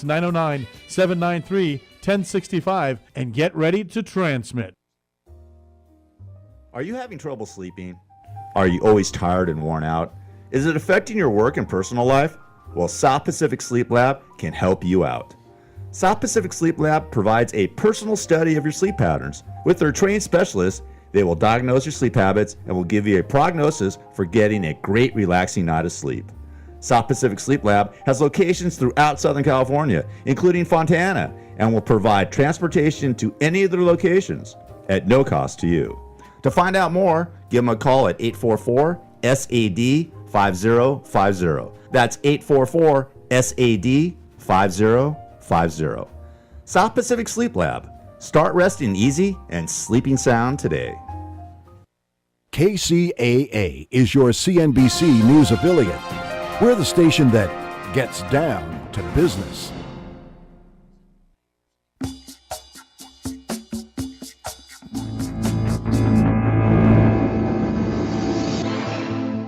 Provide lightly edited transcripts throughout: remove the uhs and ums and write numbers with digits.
That's 909-793-1065 and get ready to transmit. Are you having trouble sleeping? Are you always tired and worn out? Is it affecting your work and personal life? Well, South Pacific Sleep Lab can help you out. South Pacific Sleep Lab provides a personal study of your sleep patterns. With their trained specialists, they will diagnose your sleep habits and will give you a prognosis for getting a great relaxing night of sleep. South Pacific Sleep Lab has locations throughout Southern California, including Fontana, and will provide transportation to any of their locations at no cost to you. To find out more, give them a call at 844-SAD-5050. That's 844-SAD-5050. South Pacific Sleep Lab. Start resting easy and sleeping sound today. KCAA is your CNBC News affiliate. We're the station that gets down to business.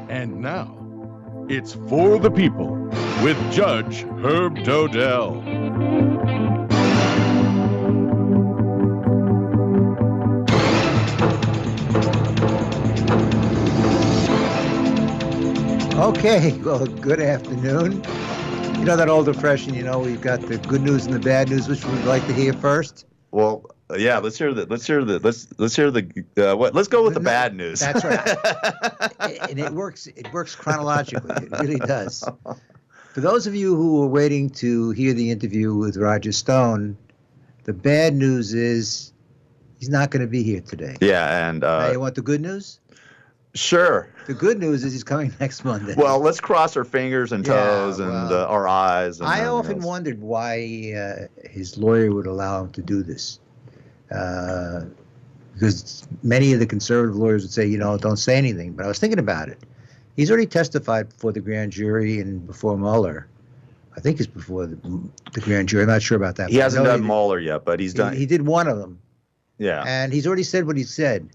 And now, it's For the People with Judge Herb Dodell. Okay, well, good afternoon. You know that old expression, we've got the good news and the bad news. Which would you like to hear first? Well, yeah, let's hear the let's go with the bad news. That's right. And it works chronologically. It really does. For those of you who were waiting to hear the interview with Roger Stone, the bad news is he's not going to be here today. Yeah, and now you want the good news? Sure. The good news is he's coming next Monday. Well, let's cross our fingers and toes and our eyes. And I often wondered why his lawyer would allow him to do this. Because many of the conservative lawyers would say, don't say anything. But I was thinking about it. He's already testified before the grand jury and before Mueller. I think it's before the grand jury. I'm not sure about that. He hasn't done Mueller yet, but he's done. He did one of them. Yeah. And he's already said what he said.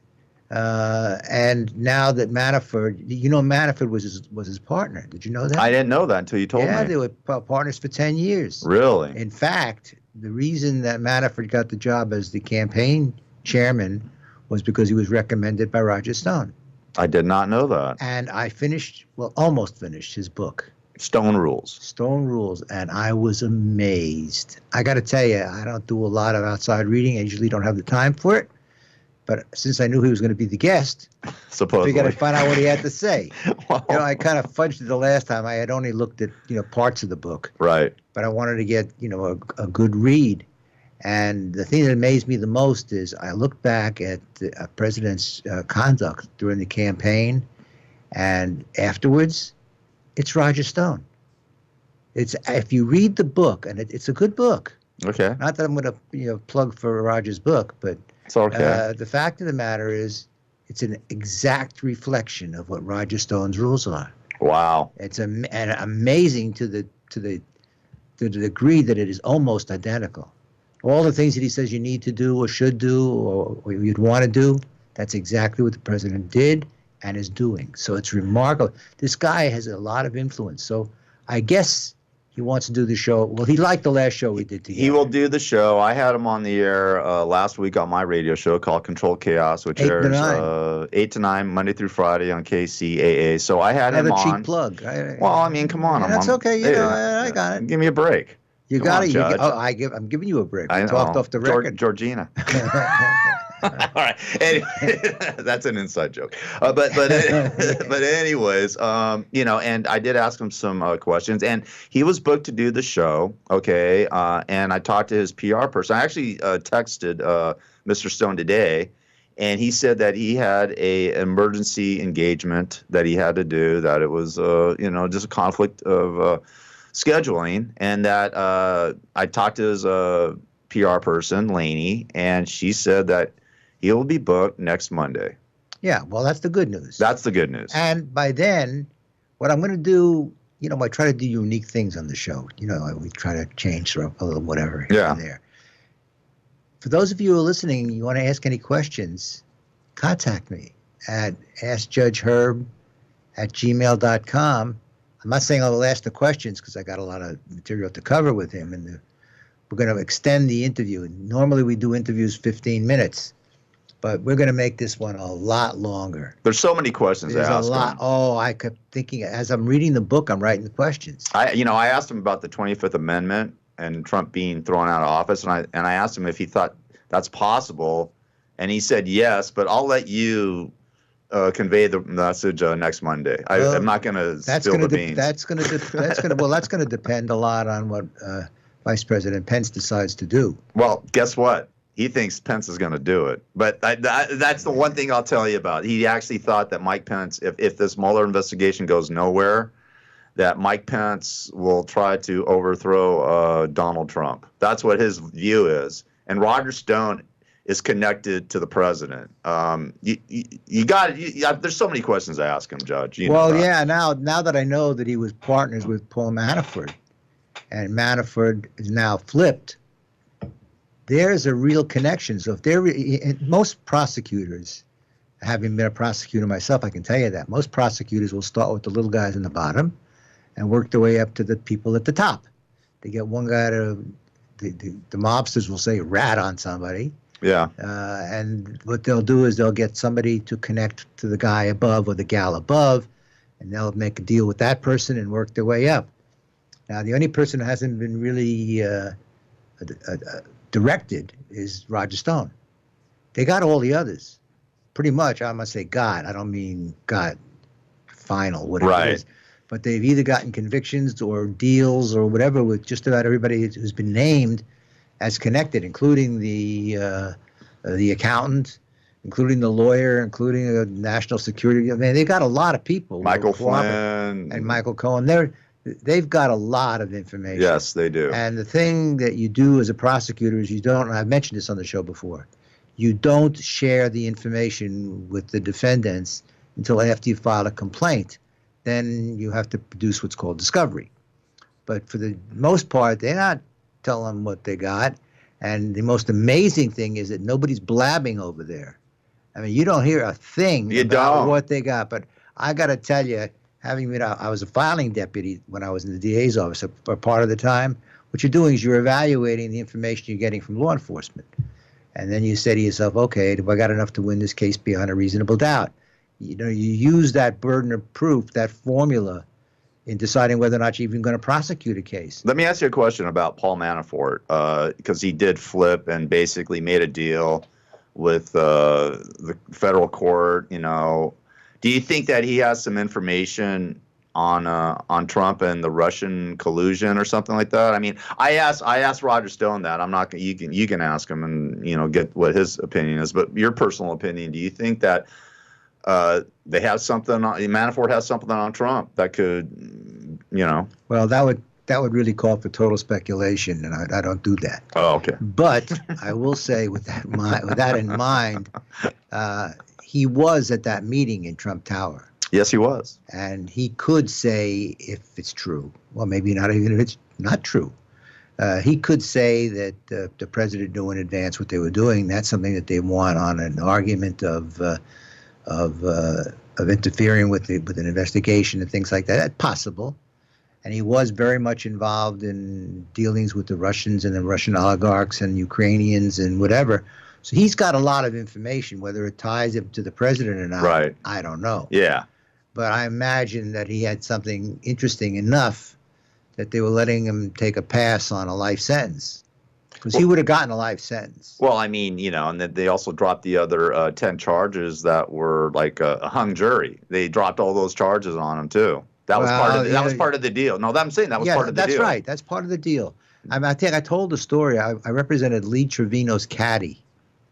And now that Manafort, Manafort was his partner. Did you know that? I didn't know that until you told me. Yeah, they were partners for 10 years. Really? In fact, the reason that Manafort got the job as the campaign chairman was because he was recommended by Roger Stone. I did not know that. And I almost finished his book. Stone Rules, and I was amazed. I got to tell you, I don't do a lot of outside reading. I usually don't have the time for it. But since I knew he was going to be the guest, supposedly, we got to find out what he had to say. Wow. I kind of fudged it the last time. I had only looked at parts of the book, right? But I wanted to get a good read. And the thing that amazed me the most is I looked back at the president's conduct during the campaign, and afterwards, it's Roger Stone. If you read the book, and it's a good book. Okay. Not that I'm going to plug for Roger's book, but it's okay. The fact of the matter is, it's an exact reflection of what Roger Stone's rules are. Wow. It's and amazing to the degree that it is almost identical. All the things that he says you need to do or should do or you'd want to do, that's exactly what the president did and is doing. So it's remarkable. This guy has a lot of influence. So I guess he wants to do the show. Well, he liked the last show we did together. He will do the show. I had him on the air last week on my radio show called Control Chaos, which airs 8 to 9 Monday through Friday on KCAA. So I had him on. Another cheap plug. Well, I mean, come on. That's okay. I got it. Give me a break. You got it. I'm giving you a break. I talked off the record. Georgina. All right. Anyway, that's an inside joke. But anyways, and I did ask him some questions, and he was booked to do the show. Okay. And I talked to his PR person. I actually texted Mr. Stone today, and he said that he had a emergency engagement that he had to do. That it was just a conflict of scheduling, and that I talked to his PR person, Lainey, and she said that he will be booked next Monday. Yeah, well, that's the good news. That's the good news. And by then, what I'm going to do, I try to do unique things on the show. We try to change a little whatever here and there. For those of you who are listening, you want to ask any questions, contact me at AskJudgeHerb@gmail.com. I'm not saying I'll ask the questions because I got a lot of material to cover with him, and we're going to extend the interview. Normally we do interviews 15 minutes, but we're going to make this one a lot longer. There's so many questions There's to a ask lot. him. Oh, I kept thinking as I'm reading the book, I'm writing the questions. I asked him about the 25th Amendment and Trump being thrown out of office, and I asked him if he thought that's possible, and he said yes, but I'll let you convey the message next Monday. I'm not going to spill the beans. That's going to depend a lot on what Vice President Pence decides to do. Well, guess what? He thinks Pence is going to do it. But that's the one thing I'll tell you about. He actually thought that Mike Pence, if this Mueller investigation goes nowhere, that Mike Pence will try to overthrow Donald Trump. That's what his view is. And Roger Stone is connected to the president. There's so many questions to ask him, Judge. Now that I know that he was partners with Paul Manafort, and Manafort is now flipped, there's a real connection. So if most prosecutors, having been a prosecutor myself, I can tell you that most prosecutors will start with the little guys in the bottom and work their way up to the people at the top. They get one guy to, the mobsters will say rat on somebody. Yeah. And what they'll do is they'll get somebody to connect to the guy above or the gal above, and they'll make a deal with that person and work their way up. Now, the only person who hasn't been really directed is Roger Stone. They got all the others. Pretty much, I must say God. I don't mean God final, whatever it is. But they've either gotten convictions or deals or whatever with just about everybody who's been named as connected, including the accountant, including the lawyer, including national security. I mean, they've got a lot of people. Michael Flynn and Michael Cohen. They've got a lot of information. Yes, they do. And the thing that you do as a prosecutor is you don't, and I've mentioned this on the show before, you don't share the information with the defendants until after you file a complaint. Then you have to produce what's called discovery. But for the most part, they're not telling them what they got. And the most amazing thing is that nobody's blabbing over there. I mean, you don't hear a thing about what they got. But I got to tell you, having been, I was a filing deputy when I was in the DA's office for part of the time. What you're doing is you're evaluating the information you're getting from law enforcement. And then you say to yourself, okay, do I got enough to win this case beyond a reasonable doubt? You know, you use that burden of proof, that formula, in deciding whether or not you're even going to prosecute a case. Let me ask you a question about Paul Manafort, because he did flip and basically made a deal with the federal court. You know, do you think that he has some information on Trump and the Russian collusion or something like that? I mean, I asked Roger Stone that. I'm not. You can ask him and get what his opinion is. But your personal opinion, do you think that they have something? Manafort has something on Trump that could, Well, that would really call for total speculation, and I don't do that. Oh, okay. But I will say, with that in mind, he was at that meeting in Trump Tower. Yes, he was. And he could say, if it's true, well, maybe not even if it's not true, he could say that the president knew in advance what they were doing. That's something that they want on an argument of interfering with an investigation and things like that. That's possible. And he was very much involved in dealings with the Russians and the Russian oligarchs and Ukrainians and whatever. So he's got a lot of information. Whether it ties him to the president or not, right, I don't know. Yeah. But I imagine that he had something interesting enough that they were letting him take a pass on a life sentence. Because he would have gotten a life sentence. Well, I mean, and then they also dropped the other 10 charges that were like a hung jury. They dropped all those charges on him too. That was part of the deal. No, I'm saying that was part of the deal. That's right. That's part of the deal. I think I told the story. I represented Lee Trevino's caddy.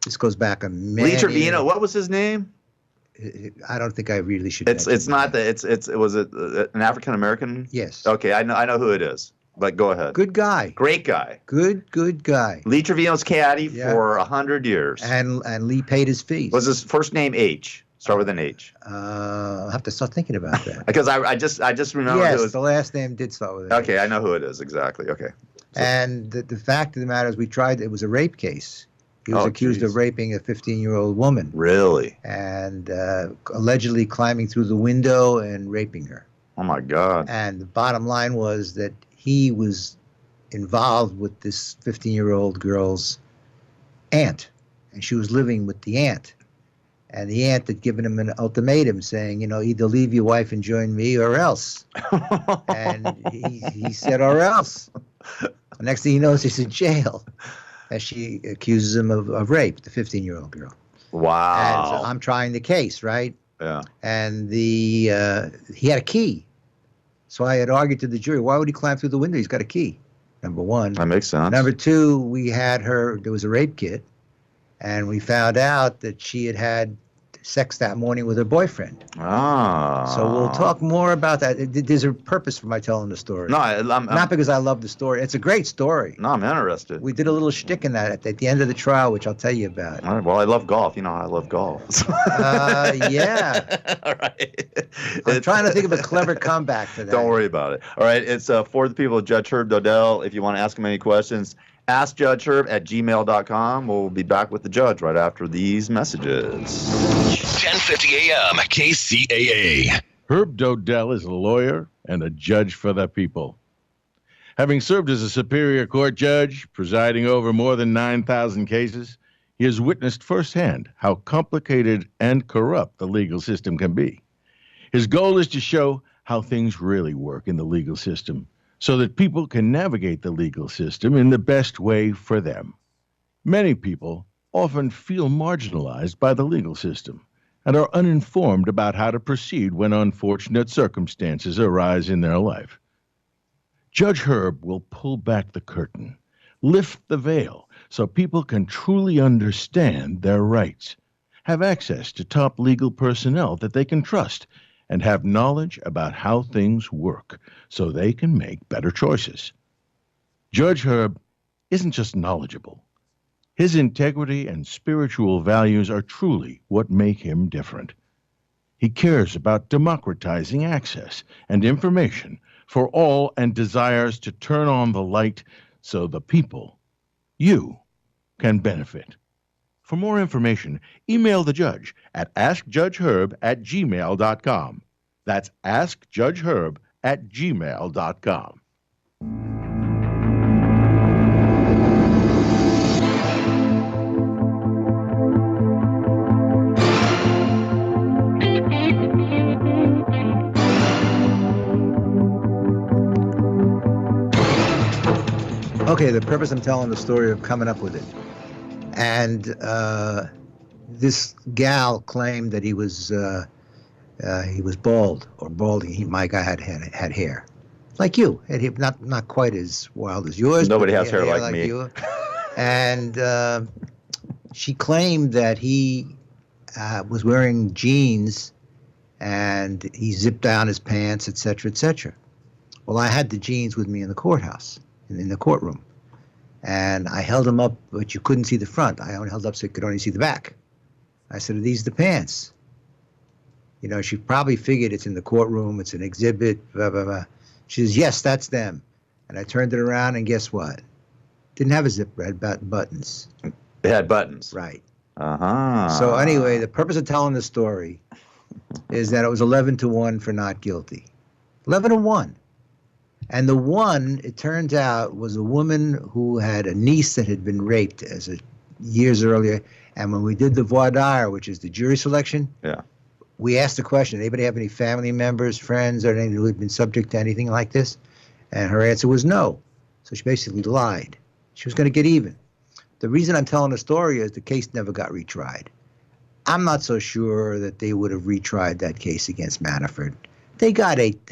This goes back a minute. Lee Trevino. What was his name? I don't think I really should. It's not that. It was an African American. Yes. Okay, I know who it is. But go ahead. Good guy. Great guy. Good guy. Lee Trevino's caddy for 100 years. And Lee paid his fees. Was his first name H? Start with an H. I'll have to start thinking about that. Because I just remember. Yes, the last name did start with an H. Okay, I know who it is exactly. Okay. So. And the fact of the matter is, it was a rape case. He was accused of raping a 15-year-old woman. Really? And allegedly climbing through the window and raping her. Oh my God. And the bottom line was that he was involved with this 15-year-old girl's aunt, and she was living with the aunt. And the aunt had given him an ultimatum saying, either leave your wife and join me or else. And he said, or else. The next thing he knows, he's in jail as she accuses him of rape, the 15-year-old girl. Wow. And so I'm trying the case, right? Yeah. And he had a key. So I had argued to the jury, why would he climb through the window? He's got a key, number one. That makes sense. Number two, there was a rape kit, and we found out that she had sex that morning with her boyfriend. Ah. So we'll talk more about that. There's a purpose for my telling the story. No, I'm not because I love the story. It's a great story. No, I'm interested. We did a little shtick in that at the end of the trial, which I'll tell you about. All right, well, I love golf. I love golf. Yeah. All right. I'm trying to think of a clever comeback for that. Don't worry about it. All right, it's for the people of Judge Herb Dodell. If you want to ask him any questions, askjudgeherb@gmail.com. We'll be back with the judge right after these messages. 1050 AM KCAA. Herb Dodell is a lawyer and a judge for the people. Having served as a Superior Court judge, presiding over more than 9,000 cases, he has witnessed firsthand how complicated and corrupt the legal system can be. His goal is to show how things really work in the legal system, so that people can navigate the legal system in the best way for them. Many people often feel marginalized by the legal system and are uninformed about how to proceed when unfortunate circumstances arise in their life. Judge Herb will pull back the curtain, lift the veil, so people can truly understand their rights, have access to top legal personnel that they can trust, and have knowledge about how things work so they can make better choices. Judge Herb isn't just knowledgeable. His integrity and spiritual values are truly what make him different. He cares about democratizing access and information for all and desires to turn on the light so the people, you, can benefit. For more information, email the judge at askjudgeherb@gmail.com. That's askjudgeherb@gmail.com. Okay, the purpose I'm telling the story of coming up with it. And this gal claimed that he was bald or balding. My guy had hair, like you. Not quite as wild as yours. Nobody has hair like me. You. And she claimed that he was wearing jeans and he zipped down his pants, etc., etc. Well, I had the jeans with me in the courthouse, in the courtroom. And I held them up, but you couldn't see the front. I only held up so you could only see the back. I said, are these the pants? She probably figured it's in the courtroom, it's an exhibit, blah, blah, blah. She says, yes, that's them. And I turned it around, and guess what? Didn't have a zipper, it had buttons. It had buttons. Right. Uh-huh. So anyway, the purpose of telling the story is that it was 11-1 for not guilty. 11-1. And the one, it turns out, was a woman who had a niece that had been raped years earlier. And when we did the voir dire, which is the jury selection, yeah, we asked the question, anybody have any family members, friends, or anything who had been subject to anything like this? And her answer was no. So she basically lied. She was going to get even. The reason I'm telling the story is the case never got retried. I'm not so sure that they would have retried that case against Manafort. They got eight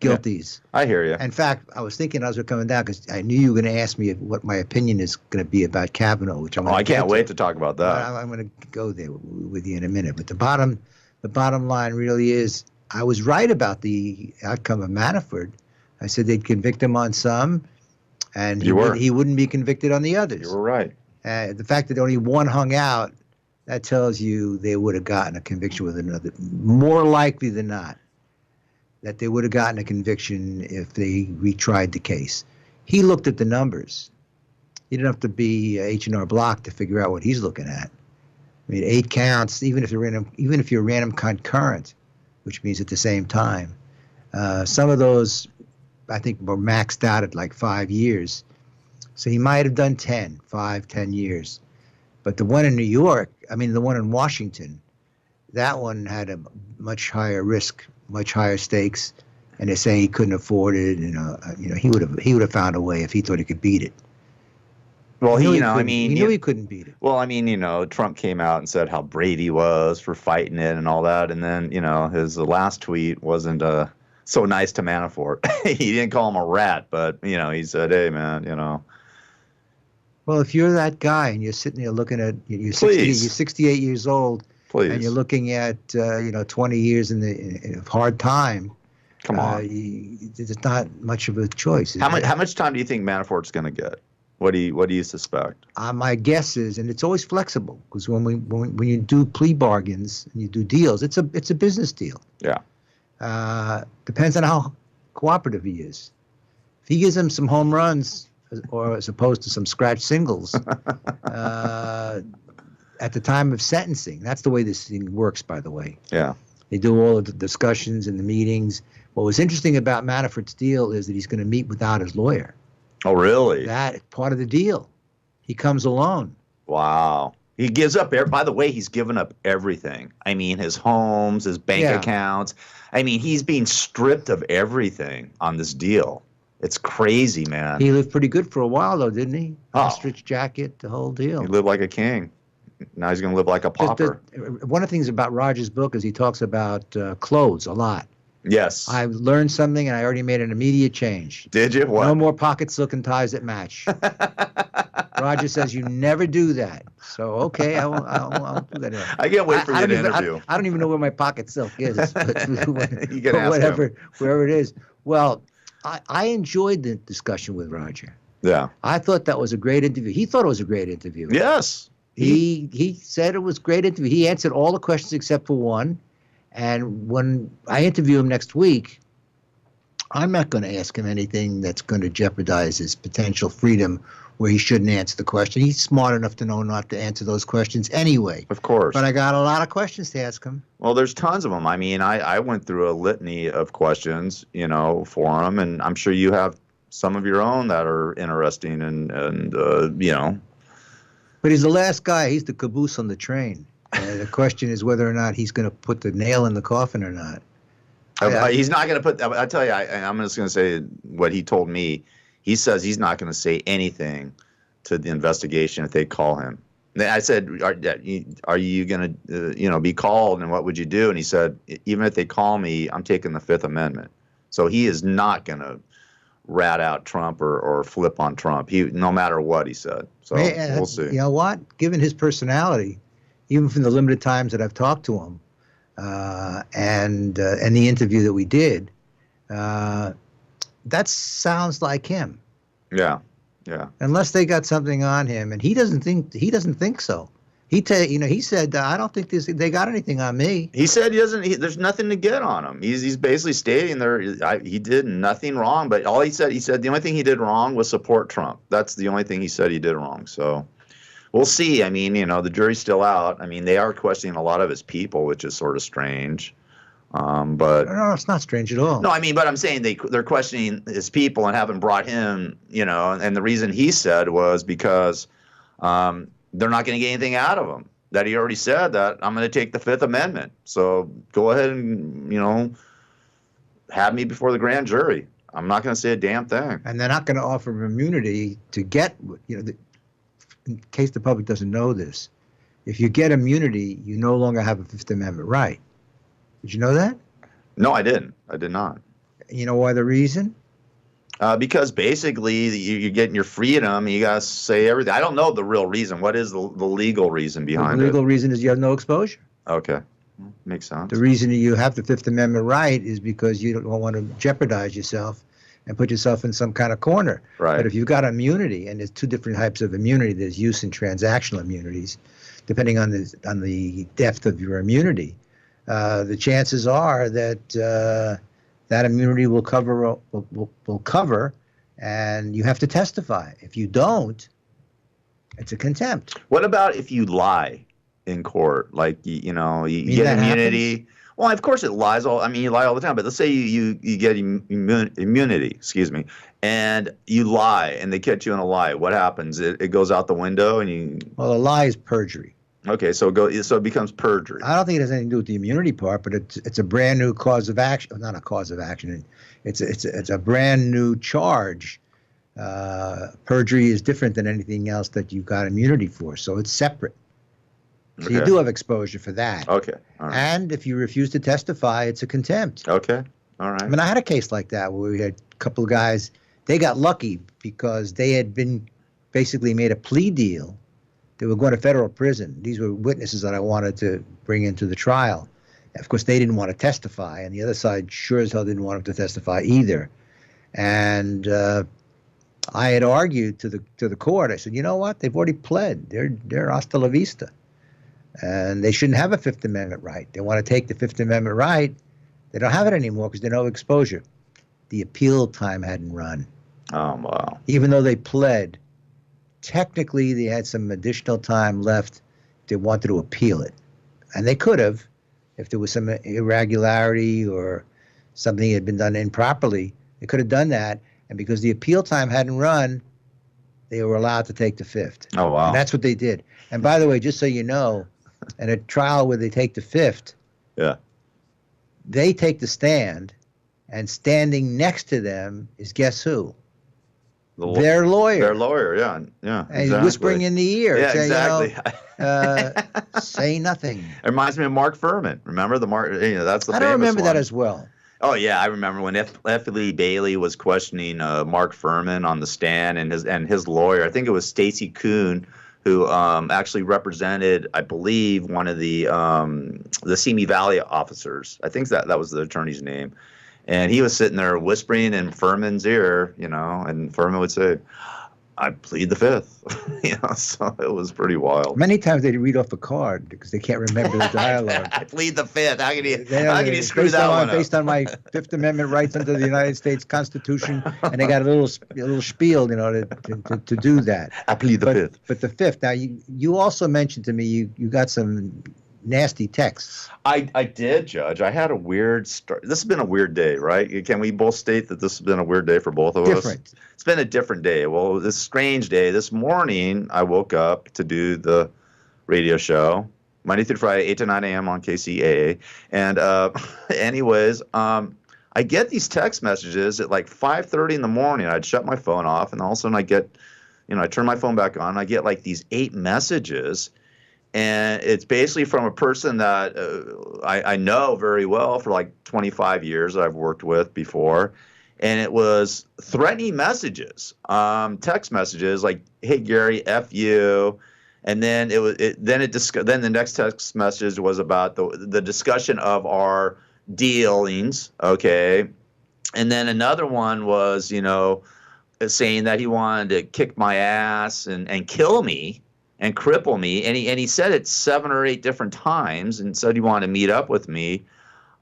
guilties. Yeah, I hear you. In fact, I was thinking as we're coming down, because I knew you were going to ask me what my opinion is going to be about Kavanaugh, which I can't wait to talk about that. I'm going to go there with you in a minute. But the bottom line really is, I was right about the outcome of Manafort. I said they'd convict him on some, and he wouldn't be convicted on the others. You were right. The fact that only one hung out, that tells you they would have gotten a conviction with another. More likely than not, that they would have gotten a conviction if they retried the case. He looked at the numbers. You didn't have to be H&R Block to figure out what he's looking at. I mean, 8 counts, even if you're random concurrent which means at the same time. Some of those, I think, were maxed out at like 5 years. So he might have done 10 years. But the one in New York, the one in Washington, that one had a much higher risk, much higher stakes, and they're saying he couldn't afford it. He would have found a way if he thought he could beat it. Well, he knew he couldn't beat it. Well, Trump came out and said how brave he was for fighting it and all that, and then his last tweet wasn't so nice to Manafort. He didn't call him a rat, but he said, "Hey, man, Well, if you're that guy and you're sitting there looking at you're 68 years old, please, and you're looking at 20 years in a hard time. Come on, there's not much of a choice. How much time do you think Manafort's going to get? What do you suspect? My guess is, and it's always flexible, because when you do plea bargains and you do deals, it's a business deal. Yeah. Depends on how cooperative he is. If he gives him some home runs, or as opposed to some scratch singles, at the time of sentencing, that's the way this thing works, by the way. Yeah. They do all of the discussions and the meetings. What was interesting about Manafort's deal is that he's going to meet without his lawyer. Oh, really? That's part of the deal. He comes alone. Wow. He gives up. By the way, he's given up everything. His homes, his bank accounts. He's being stripped of everything on this deal. It's crazy, man. He lived pretty good for a while, though, didn't he? Oh. Ostrich jacket, the whole deal. He lived like a king. Now he's going to live like a pauper. One of the things about Roger's book is he talks about clothes a lot. Yes. I learned something, and I already made an immediate change. Did you? What? No more pocket silk and ties that match. Roger says you never do that. So, okay, I'll do that. I can't wait for you to interview. I don't even know where my pocket silk is. But you can ask him. Wherever it is. Well, I enjoyed the discussion with Roger. Yeah. I thought that was a great interview. He thought it was a great interview. Yes. He said it was a great interview. He answered all the questions except for one. And when I interview him next week, I'm not going to ask him anything that's going to jeopardize his potential freedom where he shouldn't answer the question. He's smart enough to know not to answer those questions anyway. Of course. But I got a lot of questions to ask him. Well, there's tons of them. I went through a litany of questions, for him, and I'm sure you have some of your own that are interesting and. But he's the last guy. He's the caboose on the train. The question is whether or not he's going to put the nail in the coffin or not. He's not going to put. I tell you, I'm just going to say what he told me. He says he's not going to say anything to the investigation if they call him. And I said, "Are you going to, be called? And what would you do?" And he said, "Even if they call me, I'm taking the Fifth Amendment." So he is not going to rat out Trump or flip on Trump. No matter what he said. So we'll see. You know what? Given his personality, even from the limited times that I've talked to him, and the interview that we did, that sounds like him. Yeah, yeah. Unless they got something on him, and he doesn't think so. He said, I don't think they got anything on me. He said there's nothing to get on him. He's basically stating he did nothing wrong, but all he said the only thing he did wrong was support Trump. That's the only thing he said he did wrong. So we'll see. The jury's still out. They are questioning a lot of his people, which is sort of strange. But no, it's not strange at all. No, but I'm saying they're questioning his people and haven't brought him, and the reason he said was because they're not going to get anything out of him. That he already said that I'm going to take the Fifth Amendment. So go ahead and, have me before the grand jury. I'm not going to say a damn thing. And they're not going to offer him immunity to get, in case the public doesn't know this, if you get immunity, you no longer have a Fifth Amendment right. Did you know that? No, I didn't. I did not. You know why the reason? Because basically you're getting your freedom. You got to say everything. I don't know the real reason. What is the legal reason behind it? The legal reason is you have no exposure. Okay. Makes sense. The reason you have the Fifth Amendment right is because you don't want to jeopardize yourself and put yourself in some kind of corner. Right. But if you've got immunity, and there's two different types of immunity, there's use and transactional immunities, depending on the depth of your immunity. The chances are that that immunity will cover, and you have to testify. If you don't, it's a contempt. What about if you lie in court? Like you get immunity. Happens? Well, of course it lies all. I mean, you lie all the time. But let's say you get immunity, excuse me, and you lie, and they catch you in a lie. What happens? It goes out the window, and you. Well, a lie is perjury. Okay, so it becomes perjury. I don't think it has anything to do with the immunity part, but it's a brand new cause of action. Not a cause of action. It's a brand new charge. Perjury is different than anything else that you've got immunity for, so it's separate. So you do have exposure for that. Okay. All right. And if you refuse to testify, it's a contempt. Okay. All right. I mean, I had a case like that where we had a couple of guys. They got lucky because they had been basically made a plea deal. They were going to federal prison. These were witnesses that I wanted to bring into the trial. Of course, they didn't want to testify, and the other side sure as hell didn't want them to testify either. And I had argued to the court. I said, you know what? They've already pled. They're hasta la vista, and they shouldn't have a Fifth Amendment right. They want to take the Fifth Amendment right. They don't have it anymore because they know exposure. The appeal time hadn't run. Oh wow! Even though they pled. Technically, they had some additional time left. They wanted to appeal it. And they could have, if there was some irregularity or something had been done improperly, they could have done that. And because the appeal time hadn't run, they were allowed to take the Fifth. Oh, wow. And that's what they did. And by the way, just so you know, in a trial where they take the Fifth, yeah, they take the stand, and standing next to them is guess who? Their lawyer. Their lawyer, yeah. And exactly. he's whispering in the ear. Yeah, saying, exactly. You know, say nothing. It reminds me of Mark Furman. Remember the Mark? That's the. I don't remember that one. as well. Oh yeah, I remember when F. Lee Bailey was questioning Mark Furman on the stand, and his lawyer. I think it was Stacy Kuhn, who actually represented, I believe, one of the Simi Valley officers. I think that was the attorney's name. And he was sitting there whispering in Furman's ear, and Furman would say, I plead the Fifth. So it was pretty wild. Many times they read off a card because they can't remember the dialogue. I plead the Fifth. How can you screw that one up? Based on my Fifth Amendment rights under the United States Constitution, and they got a little spiel, to do that. I plead the Fifth. But the Fifth. Now, you also mentioned to me you got some nasty texts. I did, Judge. I had a weird start. This has been a weird day, right? Can we both state that this has been a weird day for both of us? Different. It's been a different day. Well, this strange day. This morning, I woke up to do the radio show, Monday through Friday, 8 to 9 a.m. on KCAA. And anyways, I get these text messages at like 5:30 in the morning. I'd shut my phone off, and all of a sudden I get, I turn my phone back on. I get like these 8 messages. And it's basically from a person that I know very well for like 25 years that I've worked with before. And it was threatening messages, text messages like, hey, Gary, F you. And then then the next text message was about the discussion of our dealings. Okay. And then another one was, saying that he wanted to kick my ass and kill me. And cripple me, and he said it 7 or 8 different times, and said he wanted to meet up with me.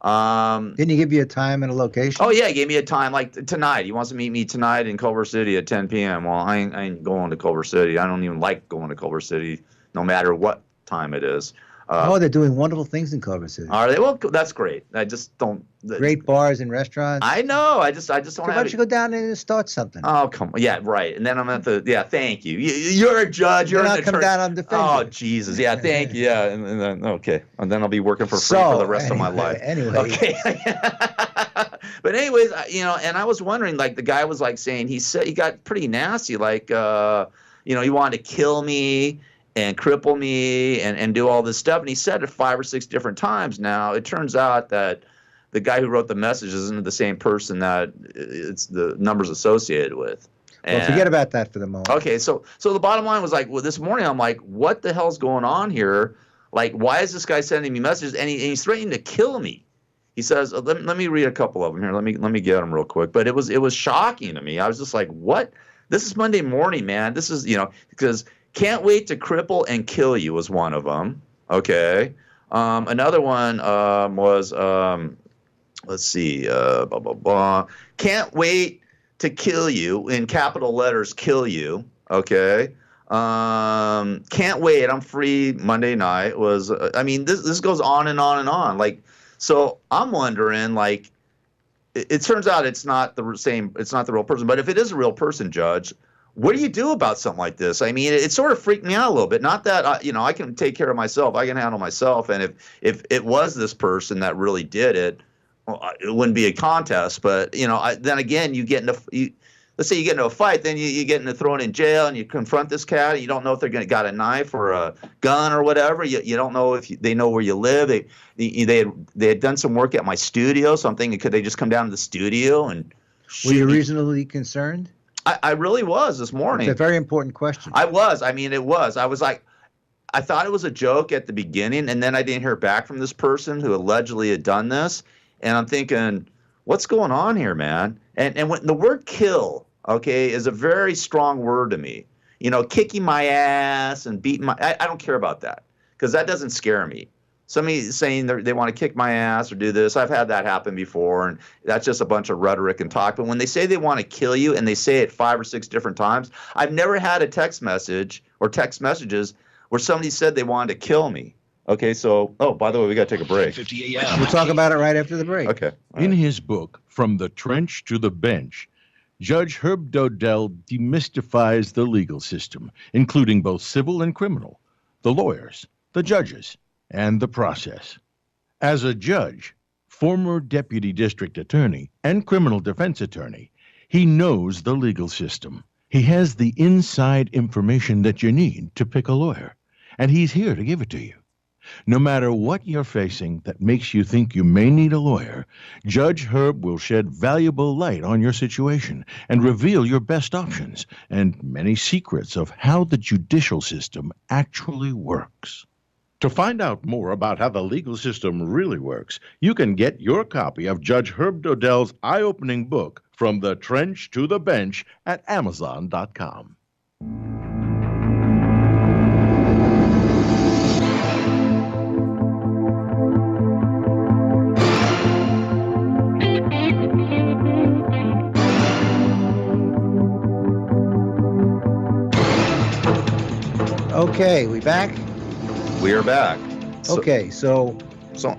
Didn't he give you a time and a location? Oh yeah, he gave me a time like tonight. He wants to meet me tonight in Culver City at 10 p.m. Well, I ain't going to Culver City. I don't even like going to Culver City, no matter what time it is. They're doing wonderful things in Culver City. Are they? Well, that's great. I just don't. Great bars and restaurants. I know. I just don't. Why don't you go down there and start something? Oh come on. Yeah, right. And then I'm at the. Yeah, thank you. You're a judge. You're I'll an come attorney. down and defend Oh you. Jesus. Yeah, thank you. Yeah, and then okay, and then I'll be working for free for the rest of my life. Anyway. Okay. But anyways, and I was wondering, like the guy was like saying he got pretty nasty, like he wanted to kill me and cripple me and do all this stuff. And he said it 5 or 6 different times. Now, it turns out that the guy who wrote the message isn't the same person that it's the numbers associated with. Well, forget about that for the moment. Okay, so the bottom line was like, well, this morning I'm like, what the hell's going on here? Like, why is this guy sending me messages? And he's threatening to kill me. He says, let me read a couple of them here. Let me get them real quick. But it was shocking to me. I was just like, what? This is Monday morning, man. This is, because can't wait to cripple and kill you was one of them. Okay. Another one was, let's see, blah, blah, blah. Can't wait to kill you, in capital letters, kill you. Okay. Can't wait. I'm free Monday night was, this goes on and on and on. Like So I'm wondering, like, it turns out it's not the real person. But if it is a real person, Judge, what do you do about something like this? I mean, it sort of freaked me out a little bit. Not that I can take care of myself, I can handle myself, and if it was this person that really did it, well, it wouldn't be a contest. But then again, let's say you get into a fight, then you get into thrown in jail, and you confront this cat. And you don't know if they're got a knife or a gun or whatever. You don't know if they know where you live. They had done some work at my studio. So I'm thinking, could they just come down to the studio and shoot Were you me? reasonably concerned? I really was this morning. It's a very important question. I was. I mean, it was. I was like, I thought it was a joke at the beginning, and then I didn't hear back from this person who allegedly had done this, and I'm thinking, what's going on here, man? And when the word "kill," okay, is a very strong word to me. Kicking my ass and beating I don't care about that, because that doesn't scare me. Somebody saying they want to kick my ass or do this, I've had that happen before, and that's just a bunch of rhetoric and talk. But when they say they want to kill you and they say it 5 or 6 different times, I've never had a text message or text messages where somebody said they wanted to kill me. Okay, so, by the way, we got to take a break. 50 a.m. We'll talk about it right after the break. Okay. All In right. his book, From the Trench to the Bench, Judge Herb Dodell demystifies the legal system, including both civil and criminal, the lawyers, the judges, and the process. As a judge, former deputy district attorney, and criminal defense attorney, he knows the legal system. He has the inside information that you need to pick a lawyer, and he's here to give it to you. No matter what you're facing that makes you think you may need a lawyer, Judge Herb will shed valuable light on your situation and reveal your best options and many secrets of how the judicial system actually works. To find out more about how the legal system really works, you can get your copy of Judge Herb Dodell's eye-opening book, From the Trench to the Bench, at Amazon.com. Okay, we back? We are back. Okay, so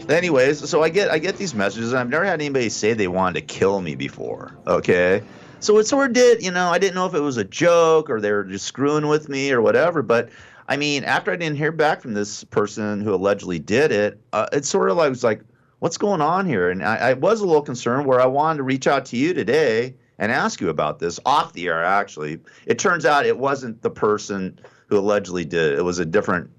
anyways, I get these messages, and I've never had anybody say they wanted to kill me before. Okay, so it sort of did. I didn't know if it was a joke or they were just screwing with me or whatever. But I mean, after I didn't hear back from this person who allegedly did it, it sort of was like, what's going on here? And I was a little concerned, where I wanted to reach out to you today and ask you about this off the air. Actually, it turns out it wasn't the person who allegedly did it. It was a different.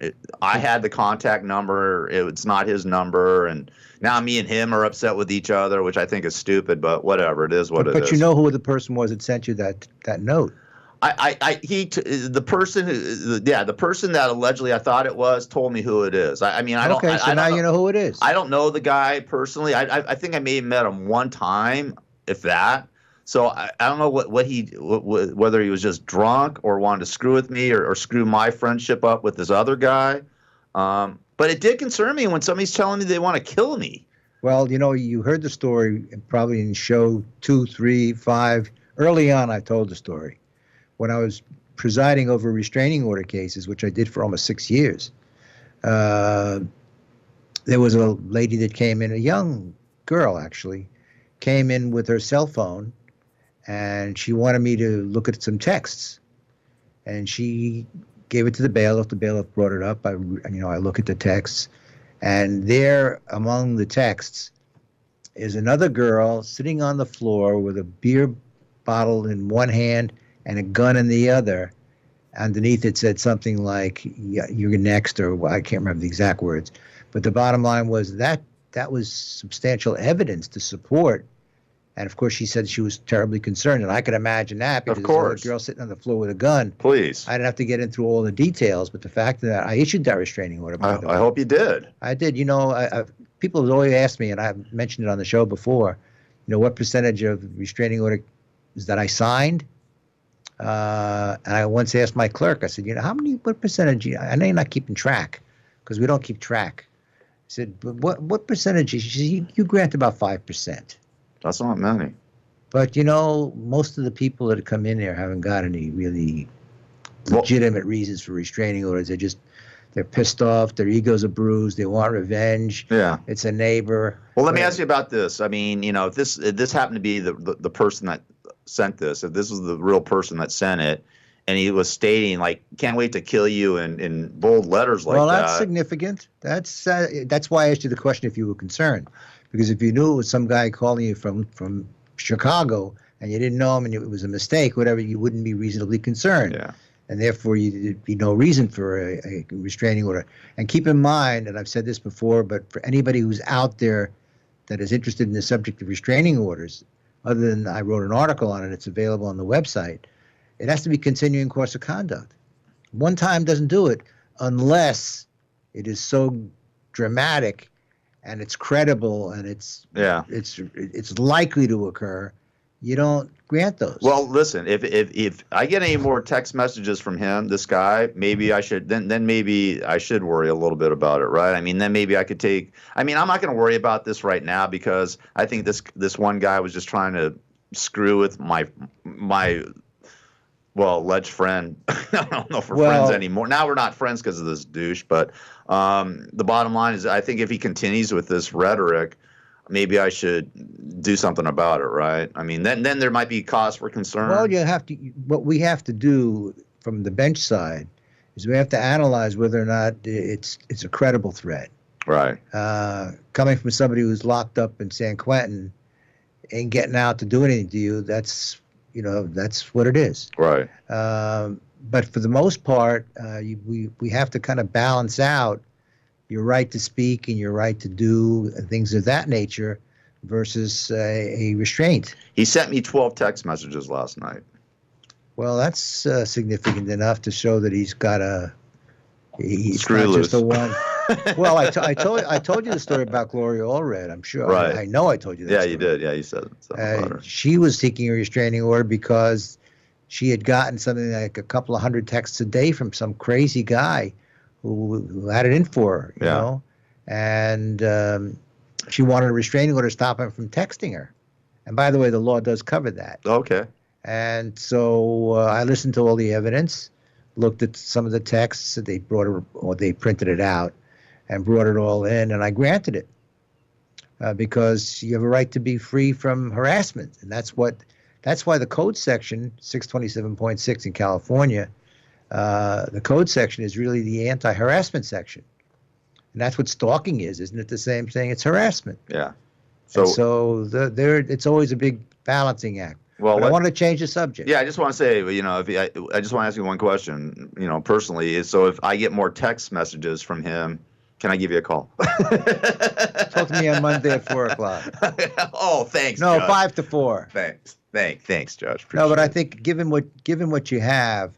I had the contact number. It's not his number, and now me and him are upset with each other, which I think is stupid. But whatever, it is what it is. But you know who the person was that sent you that note? The person that allegedly I thought it was told me who it is. I mean, I don't. Okay, so now you know who it is. I don't know the guy personally. I think I may have met him one time, if that. So I don't know whether he was just drunk or wanted to screw with me or screw my friendship up with this other guy. But it did concern me when somebody's telling me they want to kill me. Well, you heard the story probably in show 2, 3, 5. Early on, I told the story. When I was presiding over restraining order cases, which I did for almost 6 years, there was a lady that came in, a young girl actually, came in with her cell phone, and she wanted me to look at some texts. And she gave it to the bailiff. The bailiff brought it up. I look at the texts, and there among the texts is another girl sitting on the floor with a beer bottle in one hand and a gun in the other. Underneath it said something like, "Yeah, you're next," or I can't remember the exact words. But the bottom line was that was substantial evidence to support. And of course, she said she was terribly concerned, and I could imagine that, because there's a girl sitting on the floor with a gun. Please. I didn't have to get into all the details, but the fact that I issued that restraining order. By the way. I hope you did. I did. People have always asked me, and I've mentioned it on the show before, what percentage of restraining orders that I signed. And I once asked my clerk, I said, what percentage? I know you're not keeping track, because we don't keep track. I said, but what percentage? She said, you grant about 5%. That's not many. But, most of the people that come in there haven't got any really legitimate reasons for restraining orders. They're pissed off. Their egos are bruised. They want revenge. Yeah. It's a neighbor. Well, let me ask you about this. I mean, if this happened to be the person that sent this, if this was the real person that sent it, and he was stating like, "Can't wait to kill you" in bold letters like that. Well, that's significant. That's why I asked you the question if you were concerned, because if you knew it was some guy calling you from Chicago and you didn't know him and it was a mistake, whatever, you wouldn't be reasonably concerned. Yeah. And therefore, there'd be no reason for a restraining order. And keep in mind, and I've said this before, but for anybody who's out there that is interested in the subject of restraining orders, other than I wrote an article on it, it's available on the website, it has to be continuing course of conduct. One time doesn't do it unless it is so dramatic and it's credible and it's likely to occur. You don't grant those. Well, listen, if I get any more text messages from him, this guy, maybe I should then maybe I should worry a little bit about it, right? I mean, then maybe I could take. I mean, I'm not going to worry about this right now because I think this one guy was just trying to screw with my alleged friend. I don't know if we're friends anymore. Now we're not friends because of this douche. But the bottom line is, I think if he continues with this rhetoric, maybe I should do something about it, right? I mean, then there might be cause for concern. Well, you have to. What we have to do from the bench side is we have to analyze whether or not it's a credible threat. Right. Coming from somebody who's locked up in San Quentin and getting out to do anything to you, that's what it is. Right. But for the most part, we have to kind of balance out your right to speak and your right to do things of that nature versus a restraint. He sent me 12 text messages last night. Well, that's significant enough to show that he's got he's Screw not loose. just a one. Well, I told you the story about Gloria Allred. I'm sure. Right. I know I told you that. Yeah, story. you did. Yeah, you said something about her. She was seeking a restraining order because she had gotten something like a couple of hundred texts a day from some crazy guy who had it in for her, you know, and she wanted a restraining order to stop him from texting her. And by the way, the law does cover that. Okay. And so I listened to all the evidence, looked at some of the texts that they brought or they printed it out and brought it all in, and I granted it because you have a right to be free from harassment, and that's why the code section 627.6 in California. The code section is really the anti-harassment section. And that's what stalking is, isn't it the same thing? It's harassment. Yeah. So it's always a big balancing act. Well, I want to change the subject. Yeah, I just want to say, I just want to ask you one question, personally. So if I get more text messages from him, can I give you a call? Talk to me on Monday at 4 o'clock. Oh, thanks, No, Judge. 5 to 4. Thanks, Judge. No, but I think given what you have,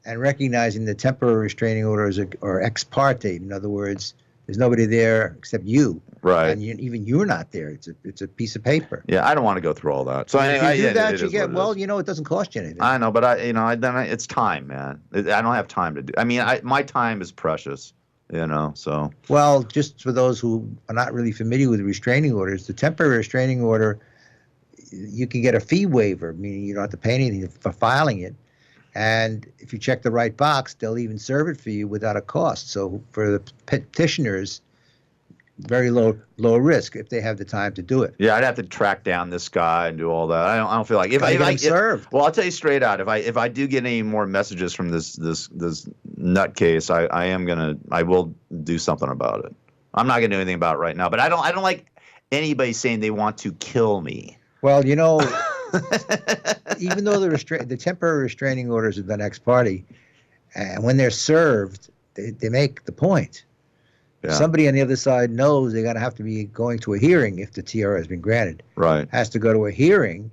and recognizing the temporary restraining orders are ex parte, in other words, there's nobody there except you. Right. And even you're not there. It's a piece of paper. Yeah, I don't want to go through all that. So if you do that, you get it doesn't cost you anything. I know, but it's time, man. I don't have time to do. I mean, my time is precious. So. Well, just for those who are not really familiar with restraining orders, the temporary restraining order, you can get a fee waiver, meaning you don't have to pay anything for filing it. And if you check the right box, they'll even serve it for you without a cost. So for the petitioners, very low risk if they have the time to do it. Yeah, I'd have to track down this guy and do all that. I don't feel like if I served. Well, I'll tell you straight out. If I do get any more messages from this nutcase, I will do something about it. I'm not gonna do anything about it right now. But I don't like anybody saying they want to kill me. Well, even though the temporary restraining orders are done ex parte, and when they're served, they make the point. Yeah. Somebody on the other side knows they're going to have to be going to a hearing if the TR has been granted. Right. Has to go to a hearing,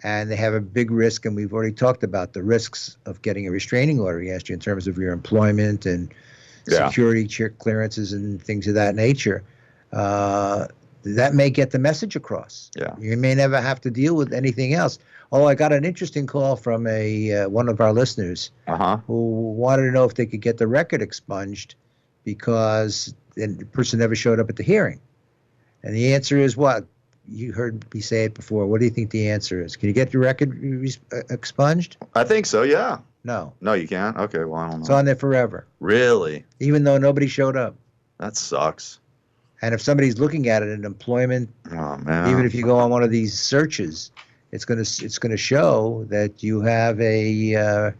and they have a big risk, and we've already talked about the risks of getting a restraining order against you in terms of your employment and security clearances and things of that nature. That may get the message across. Yeah. You may never have to deal with anything else. Oh, I got an interesting call from one of our listeners who wanted to know if they could get the record expunged because the person never showed up at the hearing. And the answer is what? You heard me say it before. What do you think the answer is? Can you get your record expunged? I think so, yeah. No. No, you can't? Okay, well, I don't know. It's on there forever, Really? even though nobody showed up. That sucks. And if somebody's looking at it in employment, Oh, man. even if you go on one of these searches, it's gonna show that you have a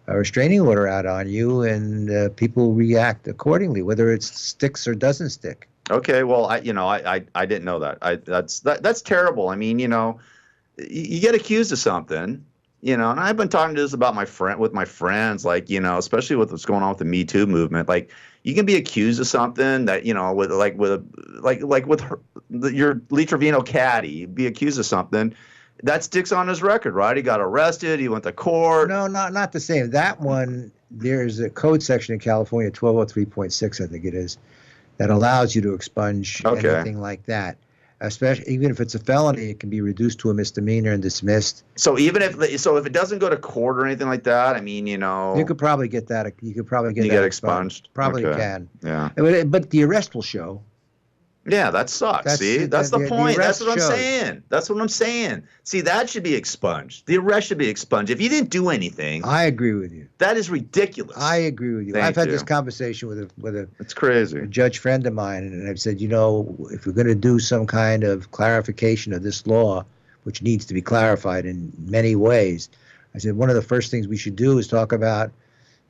restraining order out on you, and people react accordingly, whether it sticks or doesn't stick. Okay, well, I didn't know that. That's terrible. I mean, you get accused of something, and I've been talking to this about with my friends, like, especially with what's going on with the Me Too movement. Like, you can be accused of something that, with your Lee Trevino caddy, be accused of something that sticks on his record, right? He got arrested. He went to court. No, not the same. That one, there's a code section in California, 1203.6, I think it is, that allows you to expunge anything like that. Especially, even if it's a felony, it can be reduced to a misdemeanor and dismissed. So if it doesn't go to court or anything like that, I mean, you could probably get that. You could probably get that expunged. Probably Okay. can. Yeah. But the arrest will show. Yeah, that sucks. That's the point. That's what I'm saying. That's what I'm saying. See, that should be expunged. The arrest should be expunged. If you didn't do anything, I agree with you. That is ridiculous. I agree with you. I've had this conversation with a it's crazy. A judge friend of mine, and I've said, if we're going to do some kind of clarification of this law, which needs to be clarified in many ways, I said one of the first things we should do is talk about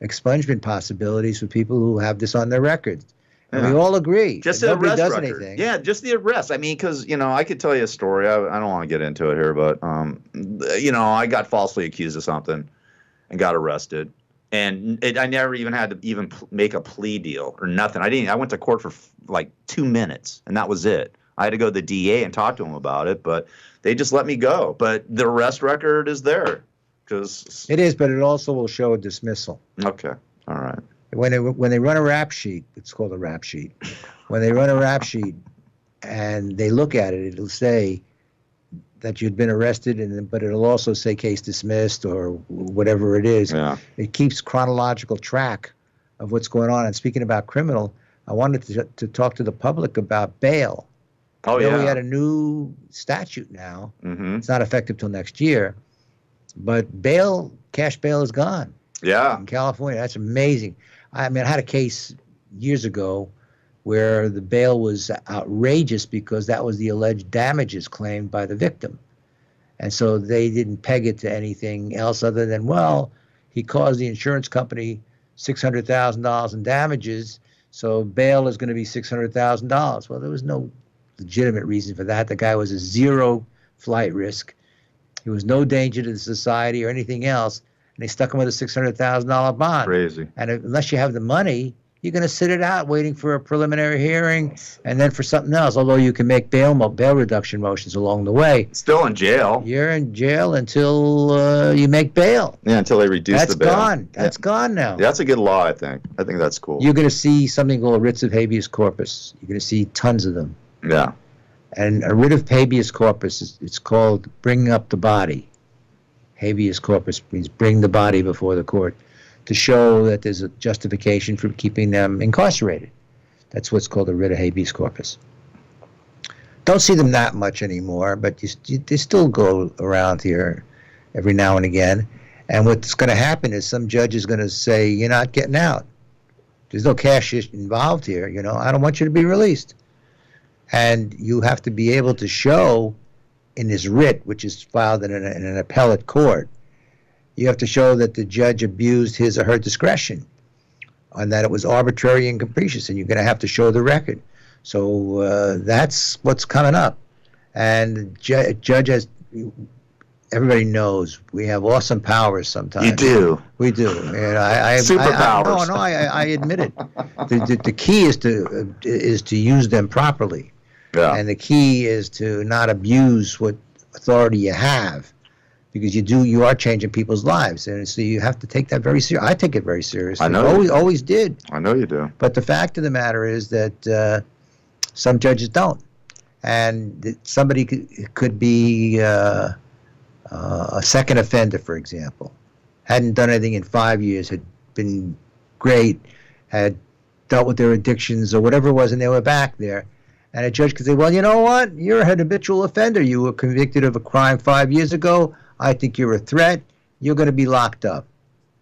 expungement possibilities for people who have this on their records. And we all agree. Just the nobody arrest does record. anything. Yeah, just the arrest. I mean, because, I could tell you a story. I don't want to get into it here, but, I got falsely accused of something and got arrested. And I never even had to make a plea deal or nothing. I went to court for like 2 minutes, and that was it. I had to go to the DA and talk to him about it, but they just let me go. But the arrest record is there. It is, but it also will show a dismissal. Okay. All right. When they run a rap sheet, it's called a rap sheet. When they run a rap sheet and they look at it, it'll say that you'd been arrested, but it'll also say case dismissed or whatever it is. Yeah. It keeps chronological track of what's going on. And speaking about criminal, I wanted to talk to the public about bail. Oh, yeah. We had a new statute now. Mm-hmm. It's not effective till next year, but cash bail is gone. Yeah. In California. That's amazing. I mean, I had a case years ago where the bail was outrageous because that was the alleged damages claimed by the victim. And so they didn't peg it to anything else other than, well, he caused the insurance company $600,000 in damages, so bail is going to be $600,000. Well, there was no legitimate reason for that. The guy was a zero flight risk. He was no danger to the society or anything else. And they stuck him with a $600,000 bond. Crazy. And unless you have the money, you're going to sit it out waiting for a preliminary hearing and then for something else. Although you can make bail reduction motions along the way. Still in jail. You're in jail until you make bail. Yeah, until they reduce the bail. That's gone. That's gone now. Yeah, that's a good law, I think. I think that's cool. You're going to see something called writs of habeas corpus. You're going to see tons of them. Yeah. And a writ of habeas corpus, it's called bringing up the body. Habeas corpus means bring the body before the court to show that there's a justification for keeping them incarcerated. That's what's called a writ of habeas corpus. Don't see them that much anymore, but they still go around here every now and again. And what's going to happen is some judge is going to say, you're not getting out. There's no cash involved here. I don't want you to be released. And you have to be able to show in this writ, which is filed in an appellate court, you have to show that the judge abused his or her discretion and that it was arbitrary and capricious, and you're going to have to show the record. So that's what's coming up. And the judge has, everybody knows, we have awesome powers sometimes. You do. We do. And Superpowers. I admit it. The key is to use them properly. Yeah. And the key is to not abuse what authority you have, because you are changing people's lives, and so you have to take that very seriously. I take it very seriously. I know. Always did. I know you do. But the fact of the matter is that some judges don't, and somebody could be a second offender, for example, hadn't done anything in 5 years, had been great, had dealt with their addictions or whatever it was, and they were back there. And a judge could say, well, you know what? You're an habitual offender. You were convicted of a crime 5 years ago. I think you're a threat. You're going to be locked up.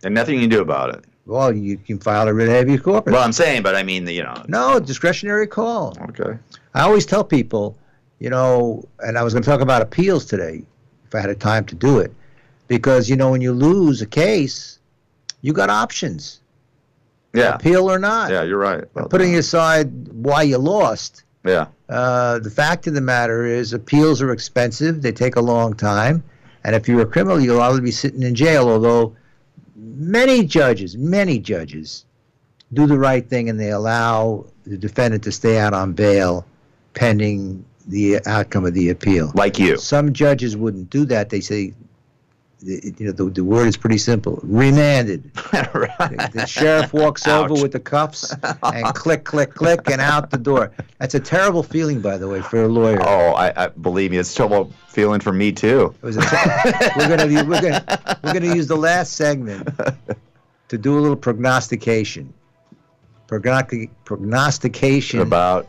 And nothing you can do about it. Well, you can file a writ of habeas corpus. Well, I'm saying, but I mean, No, discretionary call. Okay. I always tell people, and I was going to talk about appeals today, if I had a time to do it, because, when you lose a case, you got options. Yeah. Appeal or not. Yeah, you're right. And putting aside why you lost, Yeah. the fact of the matter is appeals are expensive. They take a long time. And if you're a criminal, you'll probably be sitting in jail, although many judges do the right thing and they allow the defendant to stay out on bail pending the outcome of the appeal. Like you. Some judges wouldn't do that. They say, the word is pretty simple, remanded. Right. The sheriff walks Ouch. over with the cuffs and click, click, click, and out the door. That's a terrible feeling, by the way, for a lawyer. Oh, I believe me, it's a terrible feeling for me too. It was we're gonna use the last segment to do a little prognostication. Prognostication About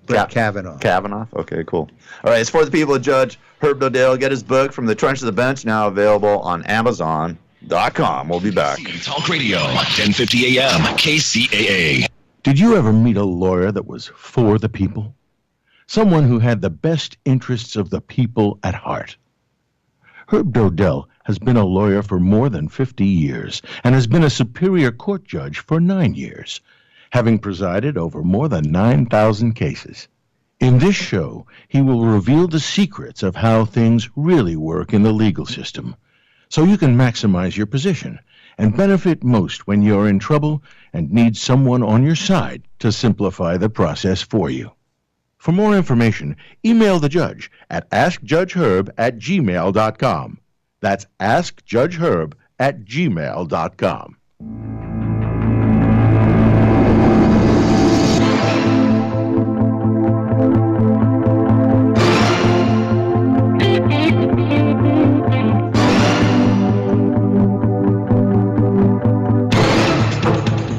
Brett Kavanaugh. Kavanaugh? Okay, cool. All right, it's for the people of Judge Herb Dodell. Get his book, From the Trench to the Bench, now available on Amazon.com. We'll be back. Talk Radio, 1050 AM, KCAA. Did you ever meet a lawyer that was for the people? Someone who had the best interests of the people at heart? Herb Dodell has been a lawyer for more than 50 years and has been a Superior Court judge for 9 years, having presided over more than 9,000 cases. In this show, he will reveal the secrets of how things really work in the legal system, so you can maximize your position and benefit most when you're in trouble and need someone on your side to simplify the process for you. For more information, email the judge at askjudgeherb@gmail.com. That's askjudgeherb@gmail.com.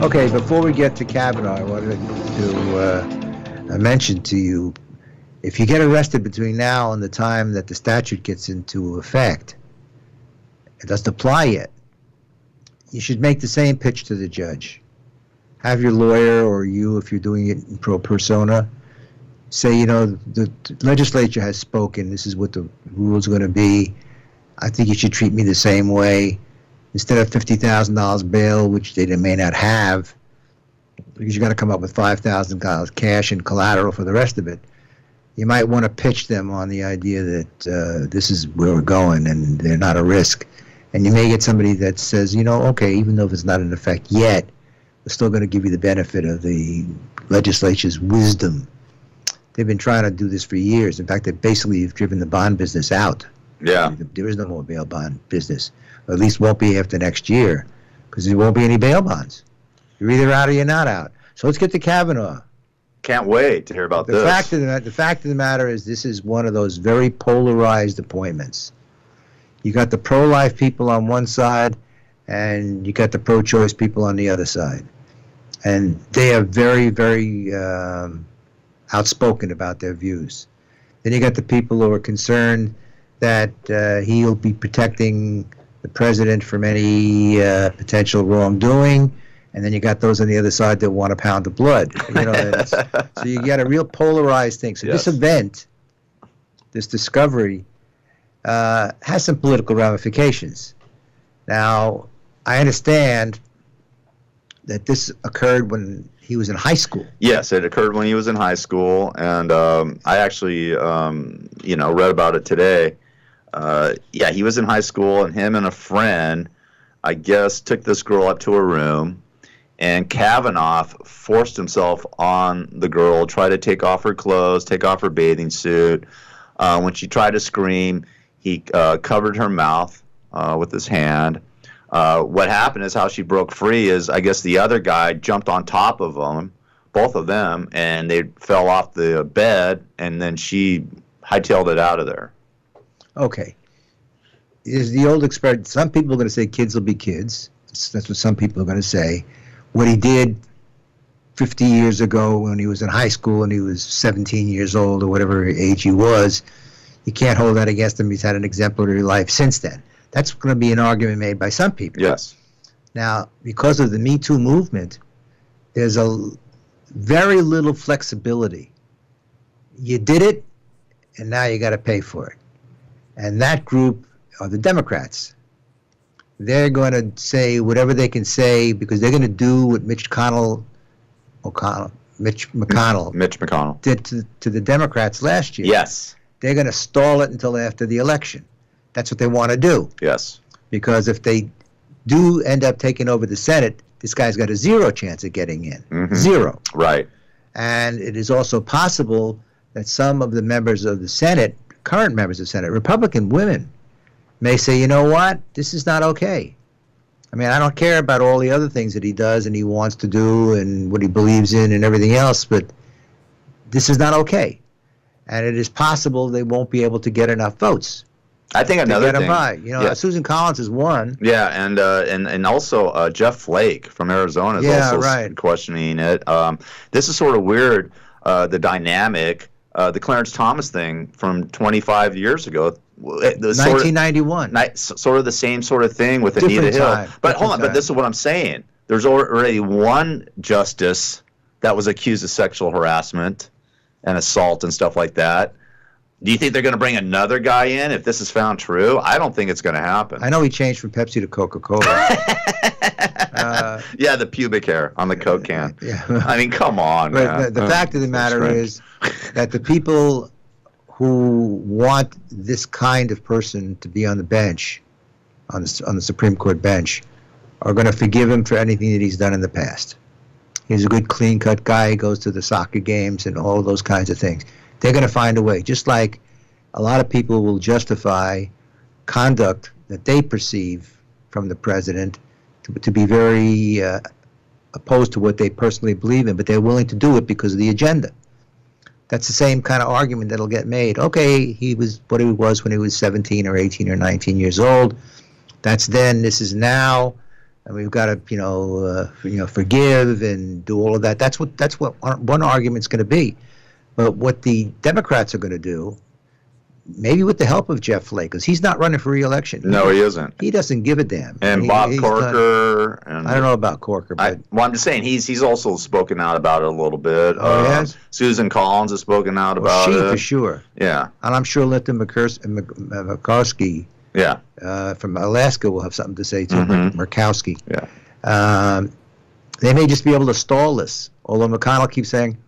Okay, before we get to Kavanaugh, I wanted to mention to you, if you get arrested between now and the time that the statute gets into effect, it doesn't apply yet, you should make the same pitch to the judge. Have your lawyer, or you, if you're doing it in pro persona, say, the legislature has spoken, this is what the rules are going to be. I think you should treat me the same way. Instead of $50,000 bail, which they may not have, because you got to come up with $5,000 cash and collateral for the rest of it, you might want to pitch them on the idea that this is where we're going and they're not a risk. And you may get somebody that says, okay, even though it's not in effect yet, we're still going to give you the benefit of the legislature's wisdom. They've been trying to do this for years. In fact, they basically have driven the bond business out. Yeah. There is no more bail bond business. Or at least won't be after next year, because there won't be any bail bonds. You're either out or you're not out. So let's get to Kavanaugh. Can't wait to hear about this. The fact of the matter is, this is one of those very polarized appointments. You got the pro-life people on one side, and you got the pro-choice people on the other side. And they are very, very outspoken about their views. Then you got the people who are concerned that he'll be protecting the president from any potential wrongdoing, and then you got those on the other side that want a pound of blood. So you got a real polarized thing. So Yes. This event, this discovery, has some political ramifications. Now, I understand that this occurred when he was in high school. Yes, it occurred when he was in high school, and I actually, read about it today. He was in high school, and him and a friend, I guess, took this girl up to her room, and Kavanaugh forced himself on the girl, tried to take off her clothes, take off her bathing suit. When she tried to scream, he covered her mouth with his hand. What happened is, how she broke free is, I guess the other guy jumped on top of them, both of them, and they fell off the bed, and then she hightailed it out of there. Okay. Is the old expression, some people are going to say kids will be kids. That's what some people are going to say. What he did 50 years ago when he was in high school and he was 17 years old or whatever age he was, you can't hold that against him. He's had an exemplary life since then. That's going to be an argument made by some people. Yes. Now, because of the Me Too movement, there's a very little flexibility. You did it, and now you got to pay for it. And that group are the Democrats. They're going to say whatever they can say because they're going to do what Mitch McConnell did to the Democrats last year. Yes. They're going to stall it until after the election. That's what they want to do. Yes. Because if they do end up taking over the Senate, this guy's got a zero chance of getting in. Mm-hmm. Zero. Right. And it is also possible that some of the members of the Senate, current members of the Senate, Republican women, may say, you know what, this is not okay. I mean, I don't care about all the other things that he does and he wants to do and what he believes in and everything else, but this is not okay. And it is possible they won't be able to get enough votes. I think another thing. By. You know, yeah. Susan Collins has won. Yeah, and also Jeff Flake from Arizona is also questioning it. This is sort of weird. The dynamic, the Clarence Thomas thing from 25 years ago. 1991. Sort of the same sort of thing with Anita Hill. But hold on, but this is what I'm saying. There's already one justice that was accused of sexual harassment and assault and stuff like that. Do you think they're going to bring another guy in if this is found true? I don't think it's going to happen. I know he changed from Pepsi to Coca-Cola. Yeah, the pubic hair on the Coke can. Yeah. I mean, come on, man. But the fact of the matter is that the people who want this kind of person to be on the bench, on the Supreme Court bench, are going to forgive him for anything that he's done in the past. He's a good, clean-cut guy. He goes to the soccer games and all those kinds of things. They're going to find a way, just like a lot of people will justify conduct that they perceive from the president to be very opposed to what they personally believe in, but they're willing to do it because of the agenda. That's the same kind of argument that'll get made. Okay, he was what he was when he was 17 or 18 or 19 years old. That's then, this is now, and we've got to, forgive and do all of that. That's what one argument's going to be. But what the Democrats are going to do, maybe with the help of Jeff Flake, because he's not running for re-election. No, he isn't. He doesn't give a damn. And Bob Corker. I don't know about Corker, but I'm just saying he's also spoken out about it a little bit. Oh, he has? Susan Collins has spoken out about it. For sure. Yeah. And I'm sure Linda Murkowski. Yeah. From Alaska will have something to say too. Murkowski. Yeah. They may just be able to stall this. Although McConnell keeps saying,